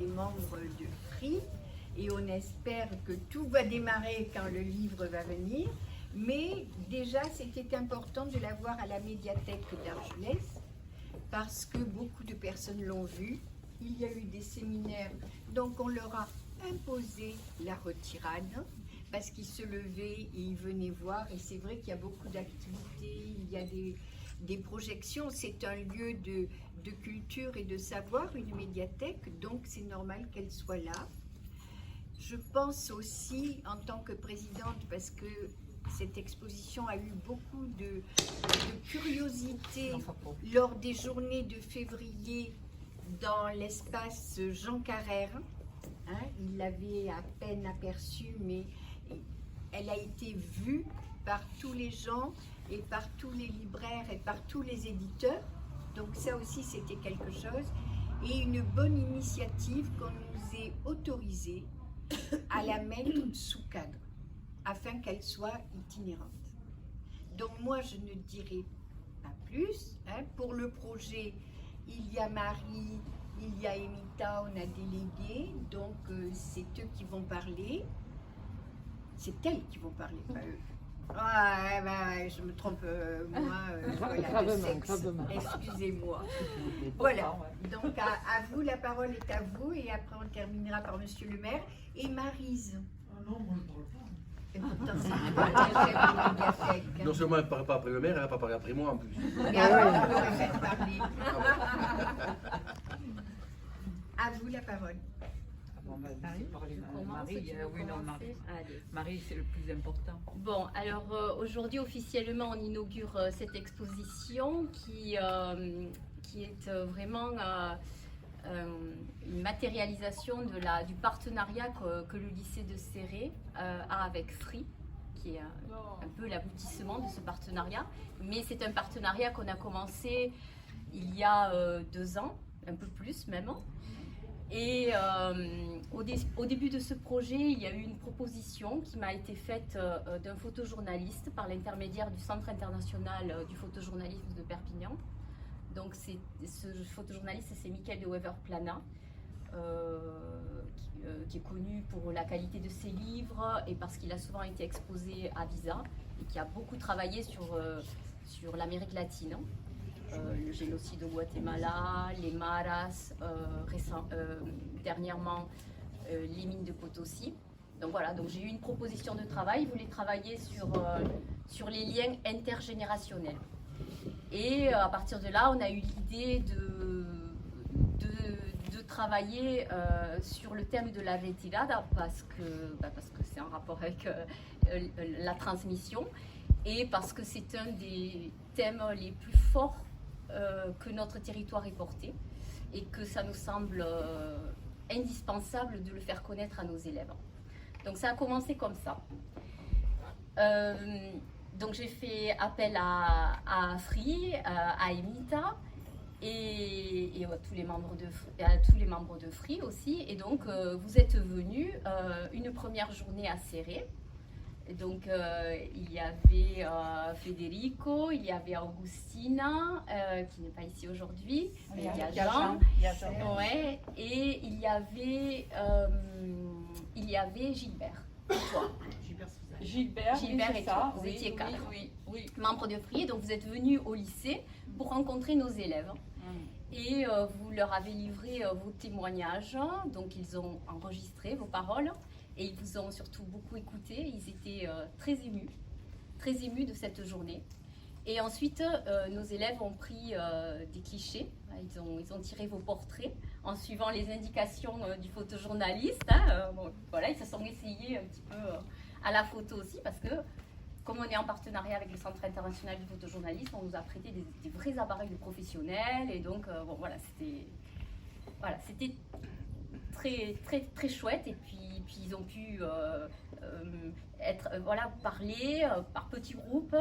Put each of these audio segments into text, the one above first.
les membres de Free et on espère que tout va démarrer quand le livre va venir. Mais déjà, c'était important de l'avoir à la médiathèque d'Argelès parce que beaucoup de personnes l'ont vu. Il y a eu des séminaires, donc on leur a imposé la retirade parce qu'ils se levaient et ils venaient voir. Et c'est vrai qu'il y a beaucoup d'activités, il y a des projections. C'est un lieu de culture et de savoir, une médiathèque, donc c'est normal qu'elle soit là. Je pense aussi, en tant que présidente, parce que cette exposition a eu beaucoup de curiosité lors des journées de février dans l'espace Jean Carrère. Hein, il l'avait à peine aperçue, mais elle a été vue par tous les gens et par tous les libraires et par tous les éditeurs. Donc ça aussi, c'était quelque chose. Et une bonne initiative qu'on nous ait autorisé à la mettre sous cadre, afin qu'elle soit itinérante. Donc moi, je ne dirai pas plus. Hein. Pour le projet, il y a Marie, il y a Emita, on a délégué, donc c'est eux qui vont parler. C'est elles qui vont parler, pas eux. Ah, bah, je me trompe, voilà, de sexe. Excusez-moi. Voilà, donc à vous, la parole est à vous, et après on terminera par Monsieur le maire. Et Maryse. Ah non, moi je ne parle pas. Et pourtant, c'est le chef de médiathèque. Non seulement elle ne parle pas après le maire, elle n'a pas parlé après moi en plus. Mais avant, vous pouvez faire parler. À vous la parole. Marie, c'est le plus important. Bon, alors aujourd'hui officiellement on inaugure cette exposition qui est vraiment une matérialisation du partenariat que le lycée de Céret a avec Free, qui est un peu l'aboutissement de ce partenariat. Mais c'est un partenariat qu'on a commencé il y a 2 ans, un peu plus même. Et au début de ce projet, il y a eu une proposition qui m'a été faite d'un photojournaliste par l'intermédiaire du Centre international du photojournalisme de Perpignan. Donc ce photojournaliste, c'est Michael de Wever-Plana, qui est connu pour la qualité de ses livres et parce qu'il a souvent été exposé à Visa et qui a beaucoup travaillé sur l'Amérique latine. Le génocide au Guatemala, les maras, dernièrement les mines de Potosi. Donc voilà, donc j'ai eu une proposition de travail. Il voulait travailler sur les liens intergénérationnels. Et à partir de là, on a eu l'idée de travailler sur le thème de la retirada parce que c'est en rapport avec la transmission et parce que c'est un des thèmes les plus forts que notre territoire est porté et que ça nous semble indispensable de le faire connaître à nos élèves. Donc ça a commencé comme ça. Donc j'ai fait appel à Free, à Emita et à tous les membres de Free aussi. Et donc vous êtes venus une première journée à Céret. Donc il y avait Federico, il y avait Augustina qui n'est pas ici aujourd'hui, il y a Jean, ouais, et il y avait Gilbert. Gilbert et toi, vous étiez 4 membres de Free, donc vous êtes venus au lycée pour rencontrer nos élèves. Et vous leur avez livré vos témoignages, donc ils ont enregistré vos paroles. Et ils vous ont surtout beaucoup écouté, ils étaient très émus de cette journée. Et ensuite, nos élèves ont pris des clichés, ils ont tiré vos portraits en suivant les indications du photojournaliste. Bon, voilà, ils se sont essayés un petit peu à la photo aussi, parce que comme on est en partenariat avec le Centre international du photojournalisme, on nous a prêté des vrais appareils de professionnels. Et donc, bon, voilà, c'était très, très, très chouette. Et puis ils ont pu parler par petits groupes.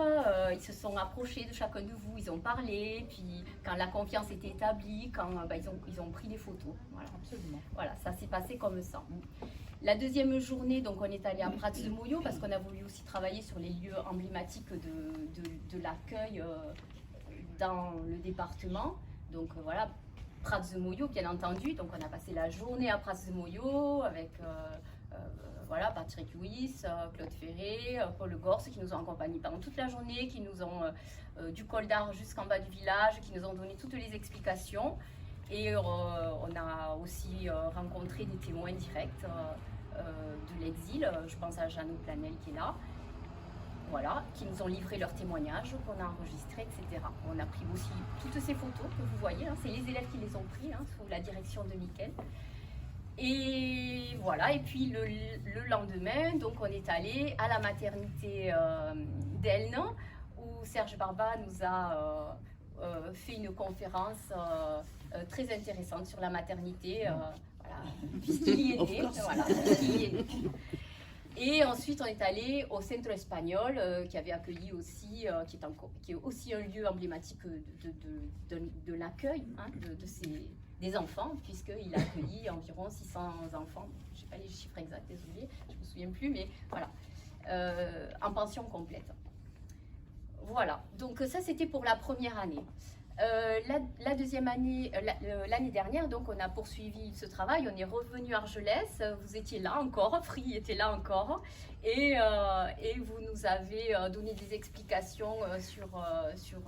Ils se sont approchés de chacun de vous, ils ont parlé. Puis quand la confiance était établie, ils ont pris des photos. Voilà. Absolument. Voilà, ça s'est passé comme ça. La deuxième journée, donc on est allé à Prats de Moyo parce qu'on a voulu aussi travailler sur les lieux emblématiques de l'accueil dans le département. Donc voilà, Prats de Moyo, bien entendu. Donc on a passé la journée à Prats de Moyo avec voilà, Patrick Louis, Claude Ferré, Paul Gors qui nous ont accompagnés pendant toute la journée, qui nous ont du col d'Ar jusqu'en bas du village, qui nous ont donné toutes les explications. Et on a aussi rencontré des témoins directs de l'exil. Je pense à Jeannot Planel qui est là. Voilà, qui nous ont livré leurs témoignages, qu'on a enregistrés, etc. On a pris aussi toutes ces photos que vous voyez, hein, c'est les élèves qui les ont pris, hein, sous la direction de Mickaël. Et voilà, et puis le lendemain, donc on est allé à la maternité d'Elne, où Serge Barba nous a fait une conférence très intéressante sur la maternité, voilà, puisqu'il y était, voilà, puisqu'il y était. Et ensuite, on est allé au Centre Espagnol, qui avait accueilli aussi, qui est aussi un lieu emblématique de l'accueil, hein, des enfants, puisqu'il a accueilli environ 600 enfants. Je n'ai pas les chiffres exacts, désolé, je ne me souviens plus, mais voilà, en pension complète. Voilà, donc ça c'était pour la première année. La deuxième année, l'année dernière, donc on a poursuivi ce travail, on est revenu à Argelès, vous étiez là encore, Free était là encore, et vous nous avez donné des explications sur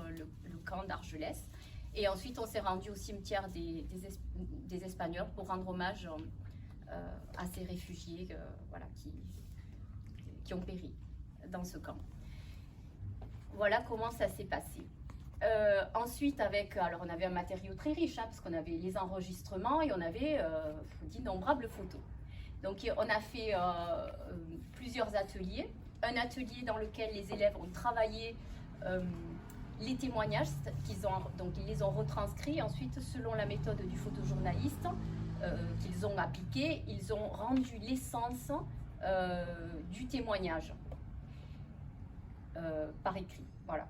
le camp d'Argelès. Et ensuite on s'est rendu au cimetière des Espagnols pour rendre hommage à ces réfugiés voilà, qui ont péri dans ce camp. Voilà comment ça s'est passé. Ensuite, alors on avait un matériau très riche, hein, parce qu'on avait les enregistrements et on avait d'innombrables photos. Donc on a fait plusieurs ateliers. Un atelier dans lequel les élèves ont travaillé les témoignages donc ils les ont retranscrits. Ensuite, selon la méthode du photojournaliste qu'ils ont appliquée, ils ont rendu l'essence du témoignage par écrit. Voilà,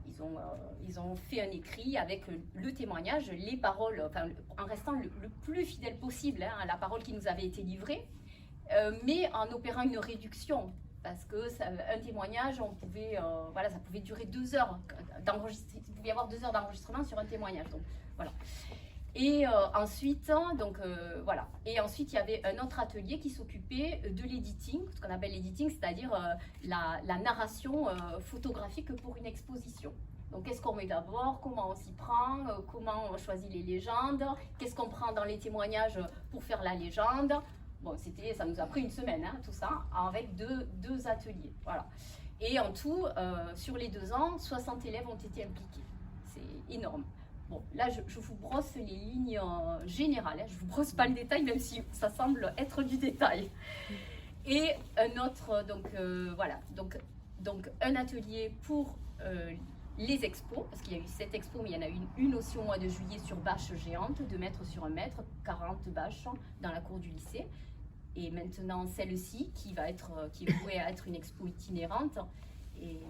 ils ont fait un écrit avec le témoignage, les paroles, enfin, en restant le plus fidèle possible hein, à la parole qui nous avait été livrée, mais en opérant une réduction, parce que un témoignage, voilà, ça pouvait durer 2 heures d'enregistrement, il pouvait y avoir 2 heures d'enregistrement sur un témoignage. Donc, voilà. Et ensuite, voilà. Et ensuite, il y avait un autre atelier qui s'occupait de l'editing, ce qu'on appelle l'editing, c'est-à-dire la narration photographique pour une exposition. Donc, qu'est-ce qu'on met d'abord, comment on s'y prend, comment on choisit les légendes, qu'est-ce qu'on prend dans les témoignages pour faire la légende. Bon, ça nous a pris une semaine, hein, tout ça, avec deux ateliers. Voilà. Et en tout, sur les 2 ans, 60 élèves ont été impliqués. C'est énorme. Bon, là, je vous brosse les lignes générales, hein. Je ne vous brosse pas le détail, même si ça semble être du détail. Et un autre, voilà, donc un atelier pour les expos, parce qu'il y a eu 7 expos, mais il y en a eu une aussi au mois de juillet sur bâche géante, 2 mètres sur 1 mètre, 40 bâches dans la cour du lycée. Et maintenant, celle-ci, qui est vouée à être une expo itinérante, et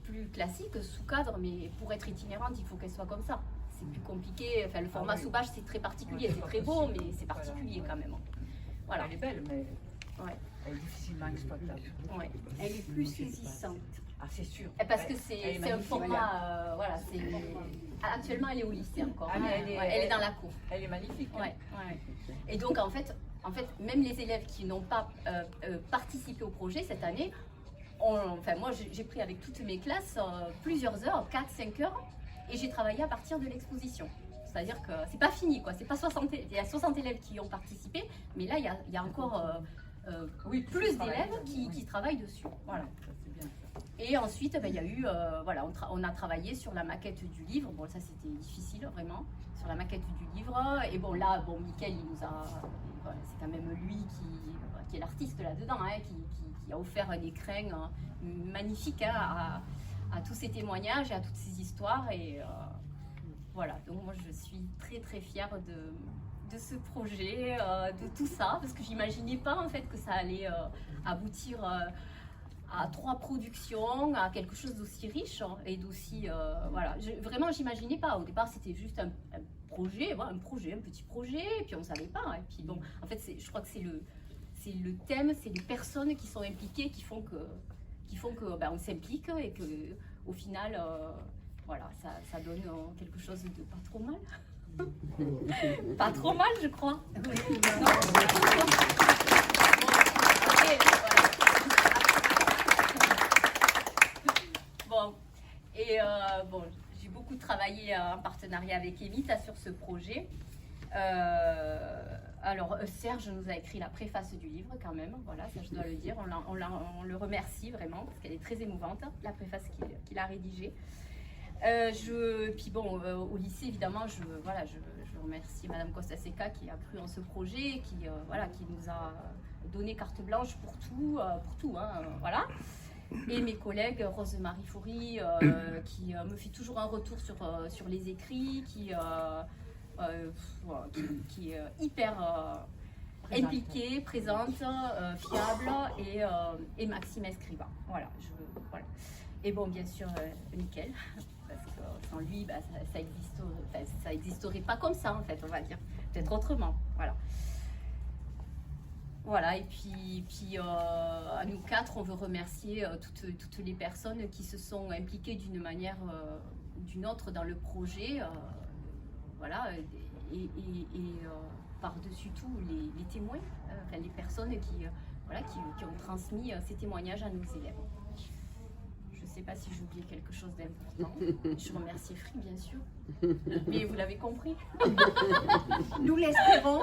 plus classique, sous cadre, mais pour être itinérante, il faut qu'elle soit comme ça. C'est plus compliqué, enfin le format sous bâche c'est très particulier, c'est très beau, mais c'est particulier quand même. Voilà. Elle est belle, mais elle est difficilement exploitable. Ouais. Elle est plus saisissante. Ah, c'est sûr. Parce que c'est un format, voilà, actuellement elle est au lycée encore, Ah, hein. Elle est dans la cour. Elle est magnifique. Hein. Ouais. Et donc en fait, même les élèves qui n'ont pas participé au projet cette année, moi j'ai pris avec toutes mes classes plusieurs heures, 4-5 heures, et j'ai travaillé à partir de l'exposition. C'est-à-dire que c'est pas fini, quoi. C'est pas 60, il y a 60 élèves qui ont participé, mais là il y a encore plus d'élèves qui travaillent dessus. Voilà. Et ensuite, il y a eu, voilà, on a travaillé sur la maquette du livre. Bon, ça c'était difficile vraiment, sur la maquette du livre. Et bon, là, Mickaël, il nous a, c'est quand même lui qui est l'artiste là-dedans, hein, qui a offert un écrin magnifique hein, à tous ces témoignages et à toutes ces histoires. Et voilà, donc moi je suis très très fière de ce projet, de tout ça, parce que j'imaginais pas en fait que ça allait aboutir à 3 productions, à quelque chose d'aussi riche hein, et d'aussi, voilà, vraiment j'imaginais pas. Au départ c'était juste un projet, voilà, un petit projet, et puis on savait pas. Hein, et puis bon, en fait je crois que c'est le thème, c'est les personnes qui sont impliquées qui font que on s'implique et que au final, voilà, ça donne quelque chose de pas trop mal. Pas trop mal, je crois. Oui, Non. Après, voilà. Bon, et bon, j'ai beaucoup travaillé en partenariat avec Evita sur ce projet. Alors, Serge nous a écrit la préface du livre quand même, voilà, ça je dois le dire, on le remercie vraiment parce qu'elle est très émouvante, la préface qu'il a rédigée. Puis bon, au lycée évidemment, je remercie Madame Costa-Seca qui a cru en ce projet, qui nous a donné carte blanche pour tout, hein, voilà. Et mes collègues, Rose-Marie Foury, qui me fait toujours un retour sur les écrits, qui est hyper impliquée, présente, fiable, et Maxime Escriva. Voilà, voilà. Et bon, bien sûr, Mickaël, parce que sans lui, bah, ça existerait pas comme ça, en fait, on va dire. Peut-être autrement, voilà. Voilà, et puis à nous quatre, on veut remercier toutes les personnes qui se sont impliquées d'une manière ou d'une autre dans le projet. Voilà, et par-dessus tout, les témoins, enfin, les personnes qui ont transmis ces témoignages à nos élèves. Je ne sais pas si j'ai oublié quelque chose d'important. Je remercie Free, bien sûr. Mais vous l'avez compris. nous l'espérons.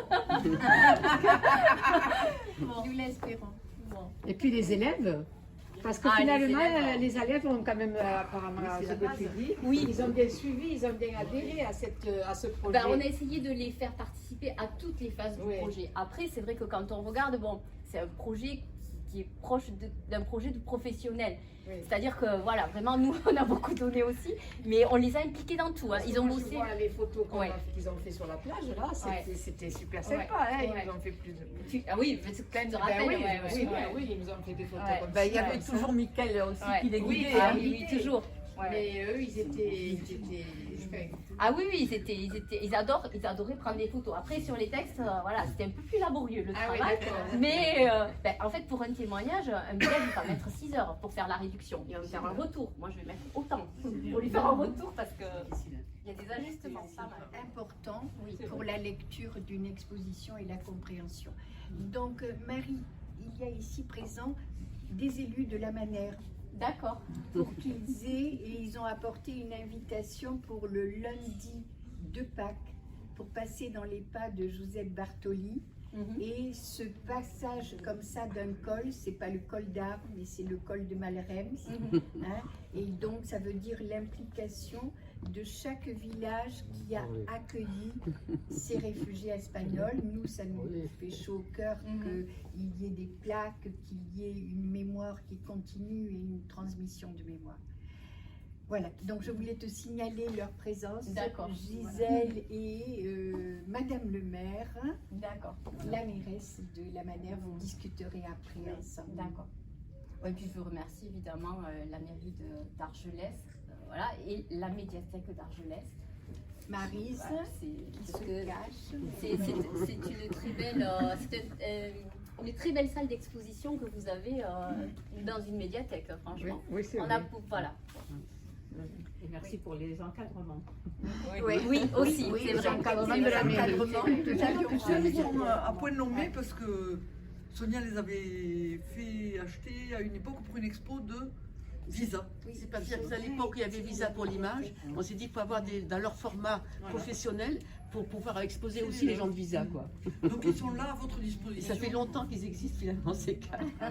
Nous l'espérons. Bon. Et puis les élèves, parce que Ah, finalement, les élèves, les élèves ont quand même, apparemment, Oui, c'est ce la que tu base. dis, Oui. ils ont bien suivi, ils ont bien adhéré à ce projet. Ben, on a essayé de les faire participer à toutes les phases du Oui. projet. Après, c'est vrai que quand on regarde, bon, c'est un projet qui est proche d'un projet de professionnel. Oui. C'est-à-dire que, voilà, vraiment, nous, on a beaucoup donné aussi, mais on les a impliqués dans tout. Hein. Parce que Ils ont moi, je bossé. vois les photos Ouais. qu'ils ont fait sur la plage, là, c'était super sympa. Ouais. Hein, Ouais. Ils ont fait plus de... Ah oui, mais c'est quand même de Ben rappel. oui, ouais, oui, ouais. oui, ils nous ont fait des photos Ouais. comme Ben, ça. il y avait toujours Mickaël aussi Ouais. qui les Oui, guidait. Ah hein. oui, oui, toujours. Ouais. Mais eux, ils étaient Ah oui, oui, ils adoraient prendre des photos. Après, sur les textes, voilà, c'était un peu plus laborieux le Ah oui, travail. d'accord. Mais en fait, pour un témoignage, un élève il va mettre 6 heures pour faire la réduction. Il va me faire un retour. Moi, je vais mettre autant pour lui faire un retour parce que il y a des ajustements. Pas mal. Important Oui. pour la lecture d'une exposition et la compréhension. Donc, Marie, il y a ici présent des élus de la Manère D'accord. pour qu'ils aient, et ils ont apporté une invitation pour le lundi de Pâques, pour passer dans les pas de Joseph Bartoli. Mhm. Et ce passage comme ça d'un col, c'est pas le col d'Arles, mais c'est le col de Malrems. Mhm. Hein, et donc, ça veut dire l'implication de chaque village qui a accueilli ces réfugiés espagnols. Nous, ça nous fait chaud au cœur qu'il y ait des plaques, qu'il y ait une mémoire qui continue et une transmission de mémoire. Voilà, donc je voulais te signaler leur présence. D'accord. Gisèle et Madame le maire, D'accord. la mairesse de la Manère, vous discuterez après ensemble. D'accord. Et puis je remercie évidemment la mairie d'Argelès, voilà, et la médiathèque d'Argelès. Maryse, Voilà, qui se cache. c'est une très belle salle d'exposition que vous avez dans une médiathèque, franchement. Oui, c'est On vrai. a, voilà. Et merci pour les encadrements. Oui, aussi, Oui, c'est les vrai. encadrements C'est de vrai. la mairie. Nous sommes à point nommé parce que Sonia les avait fait acheter à une époque pour une expo de Visa. C'est parce qu'à l'époque, il y avait Visa pour l'image. On s'est dit qu'il faut avoir dans leur format professionnel pour pouvoir exposer aussi les gens de Visa, quoi. Donc ils sont là à votre Et disposition. ça fait longtemps qu'ils existent finalement, ces cas. À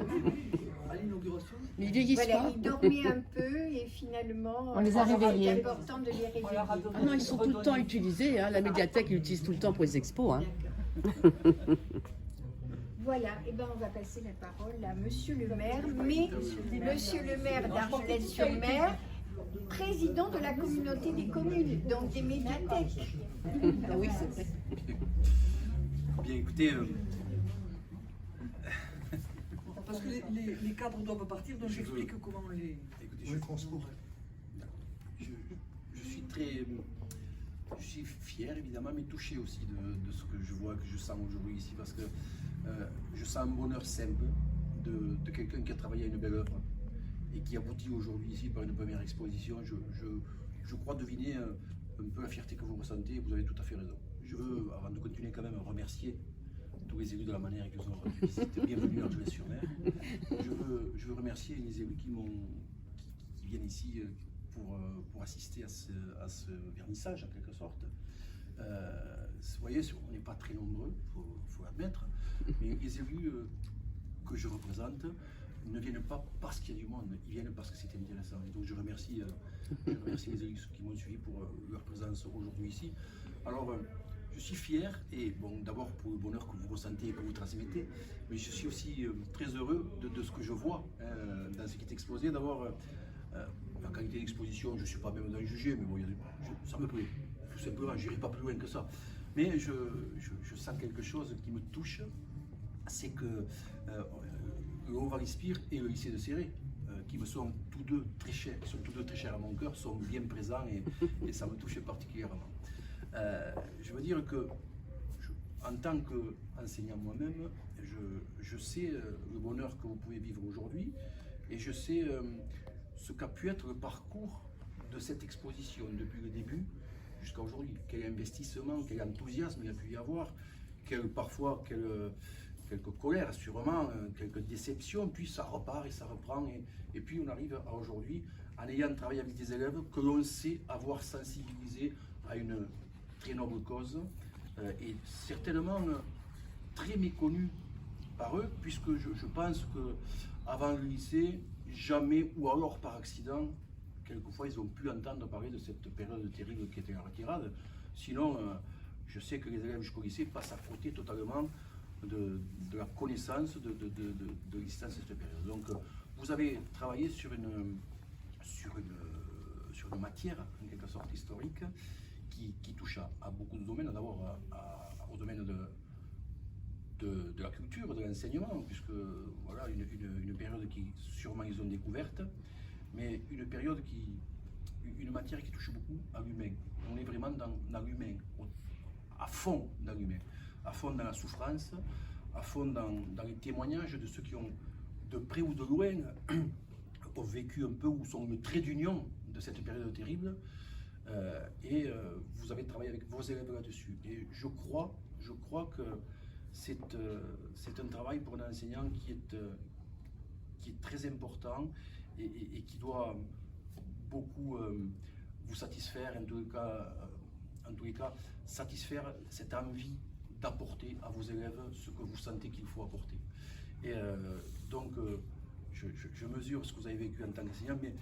l'inauguration. Mais ils vieillissent Voilà, pas. ils dormaient un peu et finalement, On les a réveillés. c'est important de les réveiller. Ah non, ils sont tout le temps utilisés. Hein. La médiathèque, ils l'utilisent tout le temps pour les expos. Hein. Voilà, et ben on va passer la parole à Monsieur le maire, mais Monsieur le maire d'Argelès-sur-Mer, président de la communauté des communes, donc des médiathèques. Ah oui, c'est vrai. Bien écoutez, Parce que les cadres doivent partir, donc j'explique comment on les... écoutez, je suis très... Je suis fier évidemment, mais touché aussi de ce que je vois, que je sens aujourd'hui ici, parce que je sens un bonheur simple de quelqu'un qui a travaillé à une belle œuvre et qui aboutit aujourd'hui ici par une première exposition. Je crois deviner un peu la fierté que vous ressentez, vous avez tout à fait raison. Je veux, avant de continuer quand même, remercier tous les élus de la manière qu'ils ont rendu visite. Bienvenue à Argelès-sur-Mer. Je veux remercier les élus qui viennent ici pour assister à ce vernissage, en quelque sorte. Vous voyez, on n'est pas très nombreux, il faut l'admettre, mais les élus que je représente ne viennent pas parce qu'il y a du monde, ils viennent parce que c'est intéressant. Et donc je remercie les élus qui m'ont suivi pour leur présence aujourd'hui ici. Alors, je suis fier, et bon, d'abord pour le bonheur que vous ressentez et que vous transmettez, mais je suis aussi très heureux de ce que je vois dans ce qui est exposé. D'abord, la qualité d'exposition, je ne suis pas même d'en juger, mais bon, ça me plaît. Tout simplement, je n'irai pas plus loin que ça. Mais je sens quelque chose qui me touche, c'est que le Haut-Val-Ispire et le lycée de Céré, qui me sont tous deux très chers à mon cœur, sont bien présents et ça me touche particulièrement. Je veux dire que, en tant qu'enseignant moi-même, je sais le bonheur que vous pouvez vivre aujourd'hui et je sais ce qu'a pu être le parcours de cette exposition depuis le début jusqu'à aujourd'hui. Quel investissement, quel enthousiasme il y a pu y avoir, parfois quelques colères sûrement, quelques déceptions, puis ça repart et ça reprend et puis on arrive à aujourd'hui en ayant travaillé avec des élèves que l'on sait avoir sensibilisés à une très noble cause et certainement très méconnue par eux, puisque je pense que avant le lycée, jamais ou alors par accident, quelquefois ils ont pu entendre parler de cette période terrible qui était la retirade. Sinon, je sais que les élèves jusqu'au lycée passent à côté totalement de la connaissance de l'existence de cette période. Donc vous avez travaillé sur une matière en quelque sorte historique qui touche à beaucoup de domaines, d'abord au domaine de la culture, de l'enseignement, puisque voilà une période qui sûrement ils ont découverte, mais une matière qui touche beaucoup à l'humain. On est vraiment dans l'humain, à fond dans l'humain, à fond dans la souffrance, à fond dans les témoignages de ceux qui ont, de près ou de loin, ont vécu un peu ou sont le trait d'union de cette période terrible. Vous avez travaillé avec vos élèves là-dessus. Et je crois que c'est un travail pour un enseignant qui est très important et qui doit beaucoup vous satisfaire, en tous les cas, satisfaire cette envie d'apporter à vos élèves ce que vous sentez qu'il faut apporter. Et donc, je mesure ce que vous avez vécu en tant qu'enseignant, mais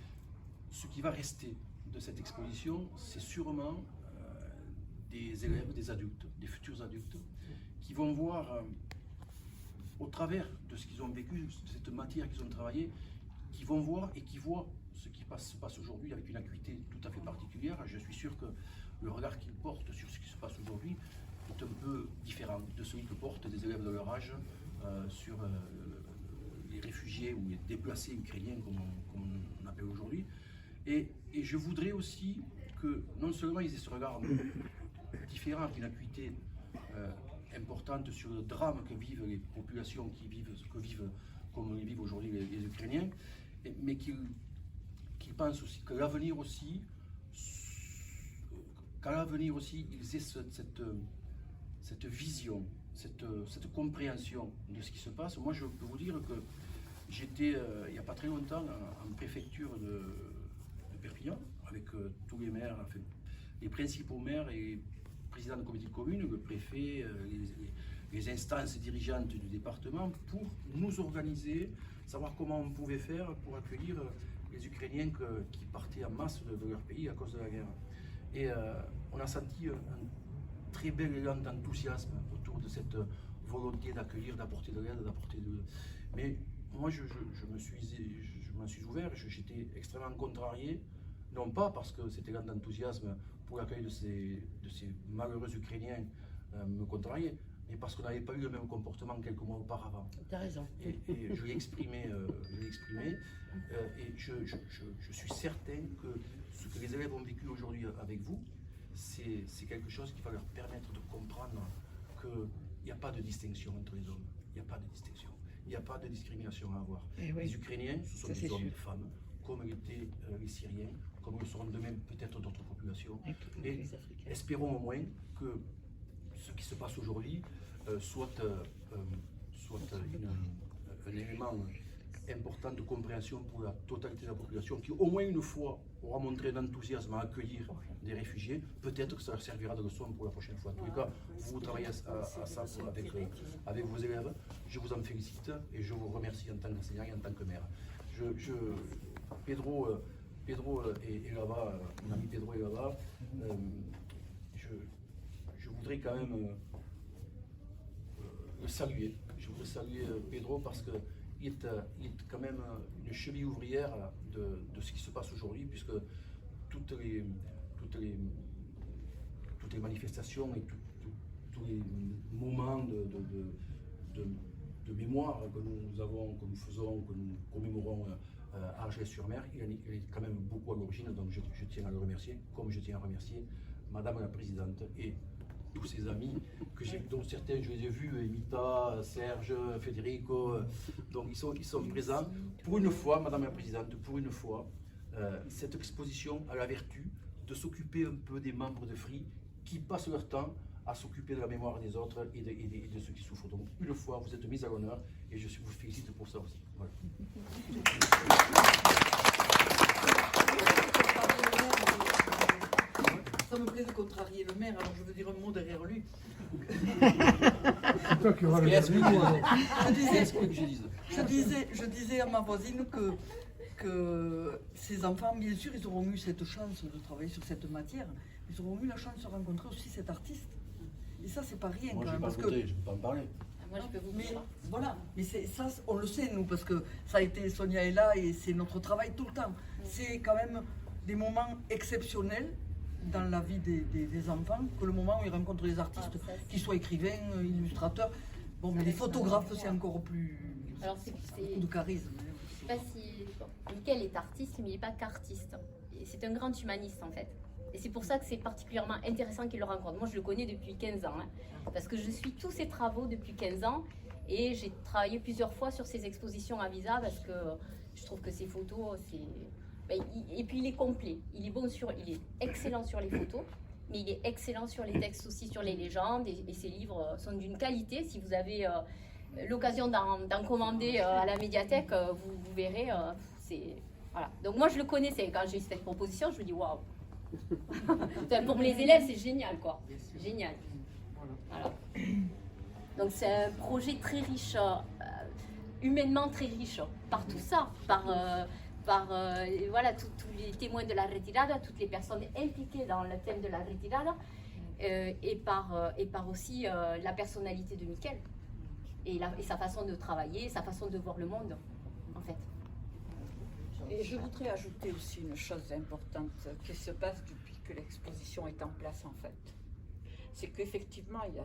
ce qui va rester de cette exposition, c'est sûrement des élèves, des adultes, des futurs adultes, qui vont voir au travers de ce qu'ils ont vécu, de cette matière qu'ils ont travaillé, qui vont voir et qui voient ce qui se passe aujourd'hui avec une acuité tout à fait particulière. Je suis sûr que le regard qu'ils portent sur ce qui se passe aujourd'hui est un peu différent de celui que portent des élèves de leur âge sur les réfugiés ou les déplacés ukrainiens, comme on appelle aujourd'hui. Et je voudrais aussi que non seulement ils aient ce regard différent, une acuité importante sur le drame que vivent les populations comme les vivent aujourd'hui les Ukrainiens, mais qu'ils pensent aussi que l'avenir aussi, qu'à l'avenir aussi, ils aient cette vision, cette compréhension de ce qui se passe. Moi, je peux vous dire que j'étais, il n'y a pas très longtemps, en préfecture de Perpignan, avec tous les maires, enfin, les principaux maires et présidents de comité de commune, le préfet, les instances dirigeantes du département, pour nous organiser, savoir comment on pouvait faire pour accueillir les Ukrainiens qui partaient en masse de leur pays à cause de la guerre. Et on a senti un très bel élan d'enthousiasme autour de cette volonté d'accueillir, d'apporter de l'aide, Mais moi, je m'en suis ouvert, j'étais extrêmement contrarié, non pas parce que cet élan d'enthousiasme pour l'accueil de ces malheureux Ukrainiens me contrariait, mais parce qu'on n'avait pas eu le même comportement quelques mois auparavant. T'as raison. Et je l'ai exprimé, et je suis certain que ce que les élèves ont vécu aujourd'hui avec vous, c'est quelque chose qui va leur permettre de comprendre qu'il n'y a pas de distinction entre les hommes. Il n'y a pas de distinction. Il n'y a pas de discrimination à avoir. Oui. Les Ukrainiens, ce sont des hommes et des femmes comme l'étaient les Syriens, comme le seront demain peut-être d'autres populations. Et espérons au moins que ce qui se passe aujourd'hui soit un élément important de compréhension pour la totalité de la population qui au moins une fois aura montré un enthousiasme à accueillir des réfugiés. Peut-être que ça leur servira de leçon pour la prochaine fois. En tous les cas, vous travaillez à ça avec vos élèves. Je vous en félicite et je vous remercie en tant qu'enseignant et en tant que maire. Pedro est là-bas, mon ami Pedro est là-bas. Je voudrais quand même le saluer. Je voudrais saluer Pedro parce que il est quand même une cheville ouvrière de ce qui se passe aujourd'hui, puisque toutes les manifestations et tous les moments de mémoire que nous faisons, que nous commémorons à Argelès-sur-Mer, il est quand même beaucoup à l'origine, donc je tiens à le remercier, comme je tiens à remercier Madame la Présidente et tous ses amis, dont certains je les ai vus, Emita, Serge, Federico, donc ils sont présents. Pour une fois, Madame la Présidente, pour une fois, cette exposition a la vertu de s'occuper un peu des membres de FRI qui passent leur temps à s'occuper de la mémoire des autres et de ceux qui souffrent. Donc une fois, vous êtes mis à l'honneur et je vous félicite pour ça aussi. Voilà. Ça me plaît de contrarier le maire, alors je veux dire un mot derrière lui. C'est toi qui auras le dernier mot. Je disais à ma voisine que ces enfants, bien sûr, ils auront eu cette chance de travailler sur cette matière, ils auront eu la chance de rencontrer aussi cet artiste. Et ça, c'est pas rien. Moi, quand je même, ne peux pas en parler. Moi, je peux vous Mais dire. voilà, mais ça, on le sait, nous, parce que ça a été, Sonia est là et c'est notre travail tout le temps. C'est quand même des moments exceptionnels dans la vie des enfants, que le moment où ils rencontrent des artistes, qu'ils soient écrivains, illustrateurs. Bon, mais les photographes, c'est encore plus... Alors, beaucoup de charisme. Je sais pas si Mickaël est artiste, mais il n'est pas qu'artiste. C'est un grand humaniste en fait. Et c'est pour ça que c'est particulièrement intéressant qu'il le rencontre. Moi, je le connais depuis 15 ans, hein, parce que je suis tous ses travaux depuis 15 ans et j'ai travaillé plusieurs fois sur ses expositions à Visa parce que je trouve que ses photos, c'est... et puis il est complet. Il est excellent sur les photos, mais il est excellent sur les textes aussi, sur les légendes. Et ses livres sont d'une qualité. Si vous avez l'occasion d'en commander à la médiathèque, vous verrez. Voilà. Donc moi je le connaissais. Quand j'ai eu cette proposition, je me dis waouh. Pour les élèves, c'est génial, quoi. Génial. Voilà. Donc c'est un projet très riche, humainement très riche, par tout ça, par voilà, tous les témoins de la retirada, toutes les personnes impliquées dans le thème de la retirada, et par aussi la personnalité de Mickaël et sa façon de travailler, sa façon de voir le monde, en fait. Et je voudrais ajouter aussi une chose importante qui se passe depuis que l'exposition est en place en fait. C'est qu'effectivement, il y a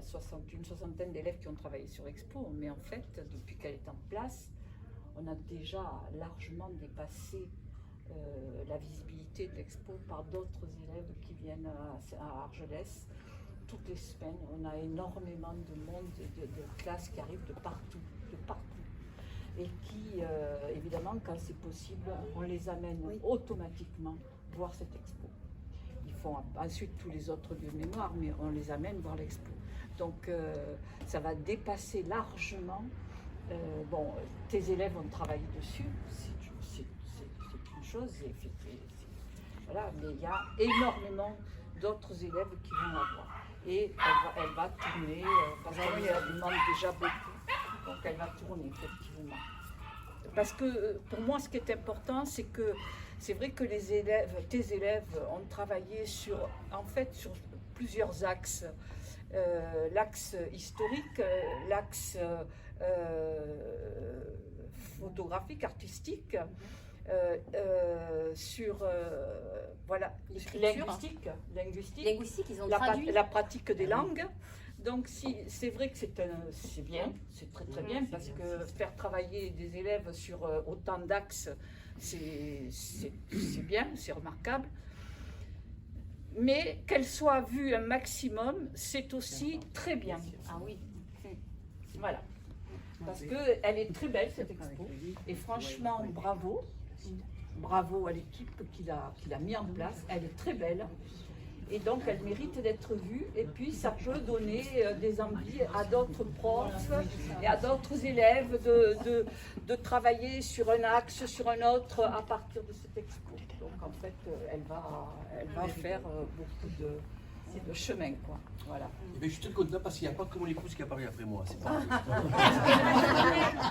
une soixantaine d'élèves qui ont travaillé sur l'expo, mais en fait, depuis qu'elle est en place, on a déjà largement dépassé la visibilité de l'expo par d'autres élèves qui viennent à Argelès. Toutes les semaines, on a énormément de monde, de classes qui arrivent de partout. Et qui, évidemment, quand c'est possible, on les amène automatiquement voir cette expo. Ils font ensuite tous les autres lieux de mémoire, mais on les amène voir l'expo. Donc, ça va dépasser largement. Tes élèves ont travaillé dessus, c'est une chose, voilà, mais il y a énormément d'autres élèves qui vont la voir. Et elle va tourner, parce qu'elle demande déjà beaucoup. Donc elle va tourner effectivement. Parce que pour moi ce qui est important, c'est que c'est vrai que tes élèves ont travaillé sur plusieurs axes. L'axe historique, l'axe photographique, artistique, sur voilà, linguistique, ils ont traduit. La pratique des langues. Donc c'est vrai que c'est bien, c'est très très bien, parce que faire travailler des élèves sur autant d'axes, c'est bien, c'est remarquable. Mais qu'elle soit vue un maximum, c'est aussi très bien. Ah oui. Voilà. Parce qu'elle est très belle cette expo. Et franchement, bravo. bravo à l'équipe qui l'a mis en place. Elle est très belle. Et donc, elle mérite d'être vue. Et puis, ça peut donner des envies à d'autres profs et à d'autres élèves de travailler sur un axe, sur un autre, à partir de cette expo. Donc, en fait, elle va faire beaucoup de chemin, quoi. Voilà. Eh bien, je suis très content parce qu'il n'y a pas que mon épouse qui apparaît après moi. C'est pas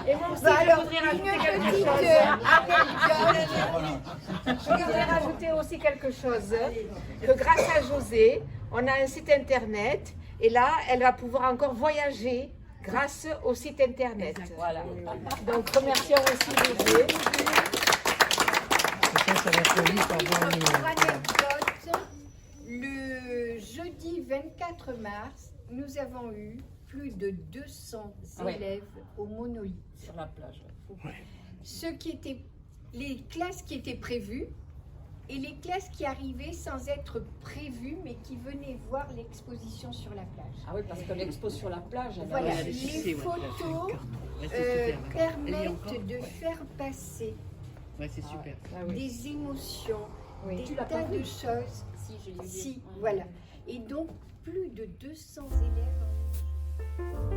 Et moi aussi, Bah alors, je voudrais rajouter une quelque petite chose. Je voudrais rajouter aussi quelque chose, que grâce à José, on a un site internet et là, elle va pouvoir encore voyager grâce au site internet. Voilà. Donc, remercions aussi José. Ça va très vite, Pour anecdote, le jeudi 24 mars, nous avons eu plus de 200 Ouais. élèves au monolithe. Sur la plage. Les classes qui étaient prévues et les classes qui arrivaient sans être prévues mais qui venaient voir l'exposition sur la plage. Ah oui, parce que l'expo sur la plage, elle a- Voilà, elle est les sucée, ouais. photos Ouais, c'est super. permettent de faire passer Ouais, c'est super. des émotions, des Tu l'as tas pas vu? de choses. Si, je l'ai vu. Si, Ouais. voilà. Et donc, plus de 200 élèves.